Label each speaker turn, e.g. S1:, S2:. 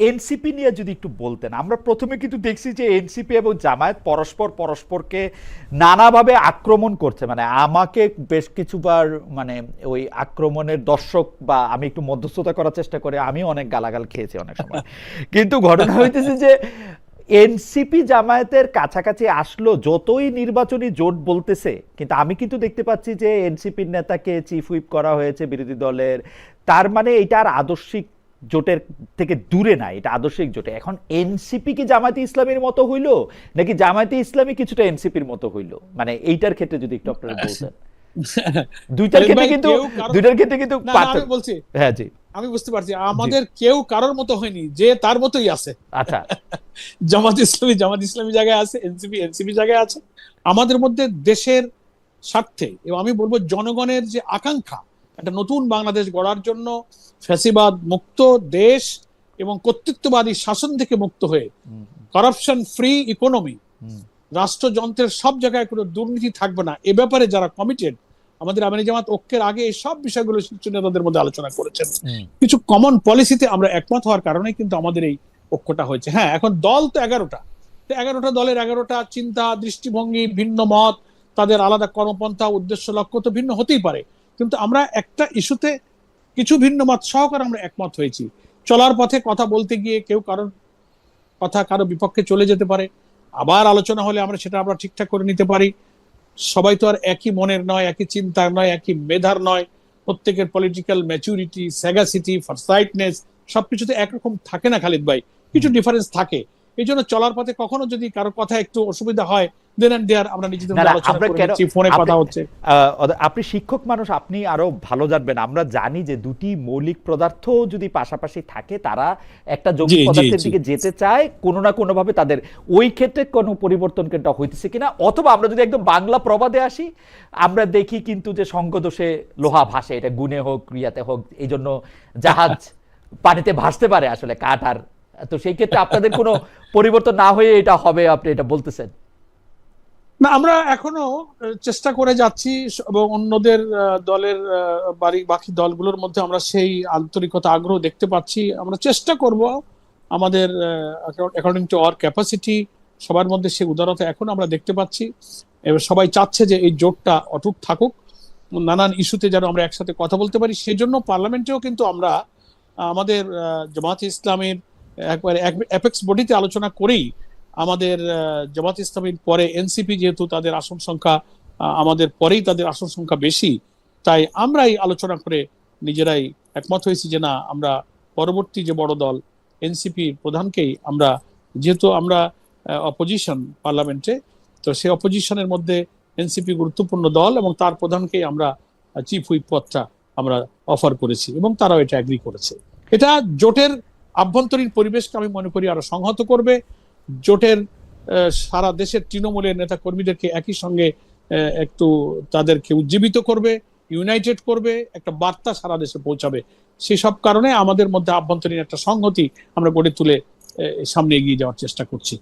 S1: NCP নিয়ে যদি একটু বলতেন। আমরা প্রথমে কিন্তু দেখছি যে এনসিপি এবং জামায়াত পরস্পরকে নানাভাবে আক্রমণ করছে, মানে আমাকে বেশ কিছুবার মানে ওই আক্রমণের দর্শক বা আমি একটু মধ্যস্থতা করার চেষ্টা করে আমি অনেক গালাগাল খেয়েছি অনেক সময়। কিন্তু ঘটনা হইতেছে যে এনসিপি জামায়াতের কাছাকাছি আসলো, যতই নির্বাচনী জোট বলতেছে, কিন্তু আমি কিন্তু দেখতে পাচ্ছি যে এনসিপির নেতাকে চিফ হুইপ করা হয়েছে বিরোধী দলের। তার মানে এটা আর আদর্শিক জোটের থেকে দূরে না, এটা আদর্শিক জোটে। এখন এনসিপি কি জামায়াতে ইসলামীর মতো হইলো, নাকি জামায়াতে ইসলামী কিছুটা এনসিপির মতো হইলো? মানে এইটার ক্ষেত্রে যদি একটু আপনারা বলতেন। দুইটার
S2: খালিদ
S1: ক্ষেত্রে
S2: ভাই,
S1: কিন্তু
S2: কেউ কারো
S1: দুইটার ক্ষেত্রে কিন্তু
S2: না না, আমি বলছি,
S1: হ্যাঁ জি
S2: আমি বুঝতে পারছি,
S1: জি
S2: আমাদের কেউ কারোর মতো হয়নি, যে তার মতোই আছে।
S1: আচ্ছা
S2: জামাত ইসলামী জায়গায় আছে, এনসিপি এনসিপি জায়গায় আছে। আমাদের মধ্যে দেশের স্বার্থে এবং আমি বলবো জনগণের যে আকাঙ্ক্ষা একটা নতুন বাংলাদেশ গড়ার জন্য, ফ্যাসিবাদ মুক্ত দেশ এবং কর্তৃত্ববাদী শাসন থেকে মুক্ত হয়ে করাপশন ফ্রি ইকোনমি, রাষ্ট্রযন্ত্রের সব জায়গায় কোনো দুর্নীতি থাকবে না, এ ব্যাপারে যারা কমিটেড, আমাদের আমির জামাত ঐক্যের আগে এই সব বিষয়গুলো শীর্ষ নেতাদের মধ্যে আলোচনা করেছেন। কিছু কমন পলিসিতে আমরা একমত হওয়ার কারণে কিন্তু আমাদের এই ঐক্যটা হয়েছে। হ্যাঁ, এখন দল তো 11টা, 11টা দলের 11টা চিন্তা, দৃষ্টিভঙ্গি, ভিন্ন মত, তাদের আলাদা কর্মপন্থা, উদ্দেশ্য, লক্ষ্য তো ভিন্ন হতেই পারে, কিন্তু আমরা একটা ইস্যুতে কিছু ভিন্ন মত সহকারে আমরা একমত হয়েছি। চলার পথে কথা বলতে গিয়ে কেউ কারোর কথা কারো বিপক্ষে চলে যেতে পারে, আবার আলোচনা হলে আমরা সেটা আমরা ঠিকঠাক করে নিতে পারি। সবাই তো আর একই মনের নয়, একই চিন্তার নয়, একই মেধার নয়। প্রত্যেকের পলিটিক্যাল ম্যাচুরিটি, স্যাগাসিটি, ফারসাইটনেস সবকিছুতে একরকম থাকে না খালিদ ভাই, কিছু ডিফারেন্স থাকে। এই জন্য চলার পথে কখনো যদি কারো কথা একটু অসুবিধা হয়, দেন এন্ড দেয়ার আমরা নিজেদের মধ্যে আলোচনা করে নিচ্ছি, ফোনে কথা হচ্ছে।
S1: আপনি শিক্ষক মানুষ, আপনি আরো ভালো জানবেন। আমরা জানি যে দুটি মৌলিক পদার্থ যদি পাশাপাশি থাকে, তারা একটা যৌগিক পদার্থের দিকে যেতে চায়, কোনো না কোনো ভাবে তাদের ওই ক্ষেত্রে কোনো পরিবর্তন কিন্তু হইতেছে কিনা। অথবা আমরা যদি একদম বাংলা প্রবাদে আসি, আমরা দেখি কিন্তু যে সঙ্গদোষে লোহা ভাসে, এটা গুণে হোক ক্রিয়াতে হোক, এই জন্য জাহাজ পানিতে ভাসতে পারে আসলে কাঠ আর। তো সেই ক্ষেত্রে আপনাদের কোনো পরিবর্তন না হয়ে এটা হবে, আপনি এটা বলতেছেন?
S2: না, আমরা এখনো চেষ্টা করে যাচ্ছি এবং অন্যদের দলের বাকি দলগুলোর মধ্যে আমরা সেই আন্তরিকতা, আগ্রহ দেখতে পাচ্ছি। আমরা চেষ্টা করব আমাদের অ্যাকর্ডিং টু আওয়ার ক্যাপাসিটি, সবার মধ্যে সেই উদারতা এখন আমরা দেখতে পাচ্ছি। এবার সবাই চাচ্ছে যে এই জোটটা অটুট থাকুক, নানান ইস্যুতে যেন আমরা একসাথে কথা বলতে পারি। সেই জন্য পার্লামেন্টেও কিন্তু আমরা আমাদের জামাত ইসলামের একবারে অ্যাপেক্স বডিতে আলোচনা করেই আমাদের জামাত ইসলামীর পরে এনসিপি, যেহেতু তাদের আসন সংখ্যা আমাদের পরেই তাদের আসন সংখ্যা বেশি, তাই আমরাই আলোচনা করে নিজেরাই একমত হয়েছি যে না, আমরা পরবর্তী যে বড় দল এনসিপি প্রধানকেই আমরা, যেহেতু আমরা অপোজিশন পার্লামেন্টে, তো সেই অপোজিশনের মধ্যে এনসিপি গুরুত্বপূর্ণ দল এবং তার প্রধানকেই আমরা চিফ হুইপ পদটা আমরা অফার করেছি এবং তারাও এটা এগ্রি করেছে। এটা জোটের আভ্যন্তরীণ পরিবেশকে আমি মনে করি আরো সংহত করবে, জোটের সারা দেশের তৃণমূলের নেতা কর্মীদেরকে একই সঙ্গে একটু তাদেরকে উজ্জীবিত করবে, ইউনাইটেড করবে, একটা বার্তা সারা দেশে পৌঁছাবে। সেসব কারণে আমাদের মধ্যে আভ্যন্তরীণ একটা সংহতি আমরা গড়ে তুলে সামনে এগিয়ে যাওয়ার চেষ্টা করছি।